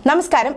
നമസ്കാരം.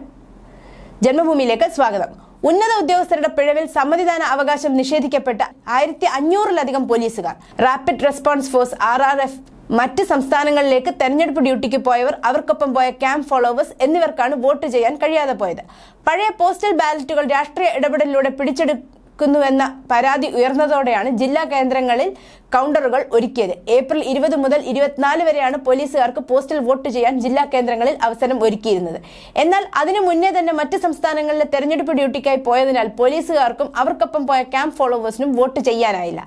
ജന്മഭൂമിയിലേക്ക് സ്വാഗതം. ഉന്നത ഉദ്യോഗസ്ഥരുടെ പിഴവിൽ സമ്മതിദാന അവകാശം നിഷേധിക്കപ്പെട്ട 1500-ലധികം പോലീസുകാർ. റാപ്പിഡ് റെസ്പോൺസ് ഫോഴ്സ് RRF മറ്റ് സംസ്ഥാനങ്ങളിലേക്ക് തെരഞ്ഞെടുപ്പ് ഡ്യൂട്ടിക്ക് പോയവർ, അവർക്കൊപ്പം പോയ ക്യാമ്പ് ഫോളോവേഴ്സ് എന്നിവർക്കാണ് വോട്ട് ചെയ്യാൻ കഴിയാതെ പോയത്. പഴയ പോസ്റ്റൽ ബാലറ്റുകൾ രാഷ്ട്രീയ ഇടപെടലിലൂടെ പിടിച്ചെടുക്കുന്നുവെന്ന പരാതി ഉയർന്നതോടെയാണ് ജില്ലാ കേന്ദ്രങ്ങളിൽ കൗണ്ടറുകൾ ഒരുക്കിയത്. ഏപ്രിൽ 20 മുതൽ 24 വരെയാണ് പോലീസുകാർക്ക് പോസ്റ്റൽ വോട്ട് ചെയ്യാൻ ജില്ലാ കേന്ദ്രങ്ങളിൽ അവസരം ഒരുക്കിയിരുന്നത്. എന്നാൽ അതിനു മുന്നേ തന്നെ മറ്റ് സംസ്ഥാനങ്ങളിലെ തെരഞ്ഞെടുപ്പ് ഡ്യൂട്ടിക്കായി പോയതിനാൽ പോലീസുകാർക്കും അവർക്കൊപ്പം പോയ ക്യാമ്പ് ഫോളോവേഴ്സിനും വോട്ട് ചെയ്യാനായില്ല.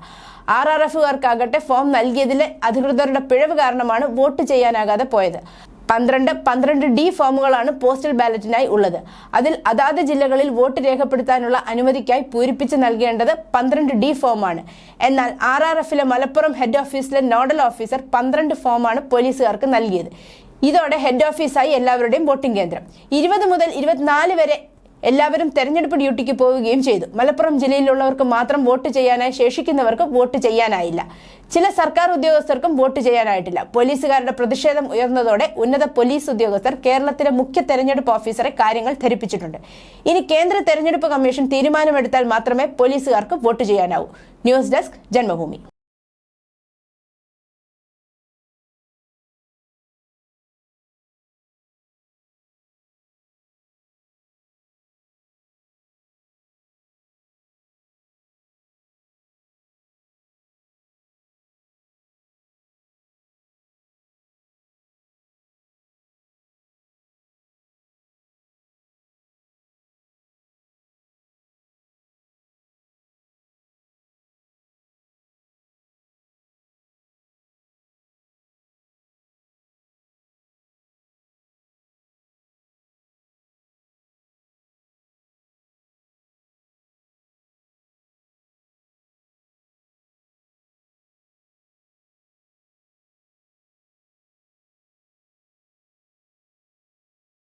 RRFകാർക്കാകട്ടെ ഫോം നൽകിയതിലെ അധികൃതരുടെ പിഴവ് കാരണമാണ് വോട്ട് ചെയ്യാനാകാതെ പോയത്. 12D ഫോമുകളാണ് പോസ്റ്റൽ ബാലറ്റിനായി ഉള്ളത്. അതിൽ അതാത് ജില്ലകളിൽ വോട്ട് രേഖപ്പെടുത്താനുള്ള അനുമതിക്കായി പൂരിപ്പിച്ച് നൽകേണ്ടത് 12D ഫോമാണ്. എന്നാൽ RRFിലെ മലപ്പുറം ഹെഡ് ഓഫീസിലെ നോഡൽ ഓഫീസർ 12 ഫോമാണ് പോലീസുകാർക്ക് നൽകിയത്. ഇതോടെ ഹെഡ് ഓഫീസായി എല്ലാവരുടെയും വോട്ടിംഗ് കേന്ദ്രം. 20 മുതൽ 24 വരെ എല്ലാവരും തെരഞ്ഞെടുപ്പ് ഡ്യൂട്ടിക്ക് പോവുകയും ചെയ്തു. മലപ്പുറം ജില്ലയിലുള്ളവർക്ക് മാത്രം വോട്ട് ചെയ്യാനായി, ശേഷിക്കുന്നവർക്ക് വോട്ട് ചെയ്യാനായില്ല. ചില സർക്കാർ ഉദ്യോഗസ്ഥർക്കും വോട്ട് ചെയ്യാനായിട്ടില്ല. പോലീസുകാരുടെ പ്രതിഷേധം ഉയർന്നതോടെ ഉന്നത പോലീസ് ഉദ്യോഗസ്ഥർ കേരളത്തിലെ മുഖ്യ തെരഞ്ഞെടുപ്പ് ഓഫീസറെ കാര്യങ്ങൾ ധരിപ്പിച്ചിട്ടുണ്ട്. ഇനി കേന്ദ്ര തെരഞ്ഞെടുപ്പ് കമ്മീഷൻ തീരുമാനമെടുത്താൽ മാത്രമേ പോലീസുകാർക്ക് വോട്ട് ചെയ്യാനാവൂ. News desk, Janmabhumi.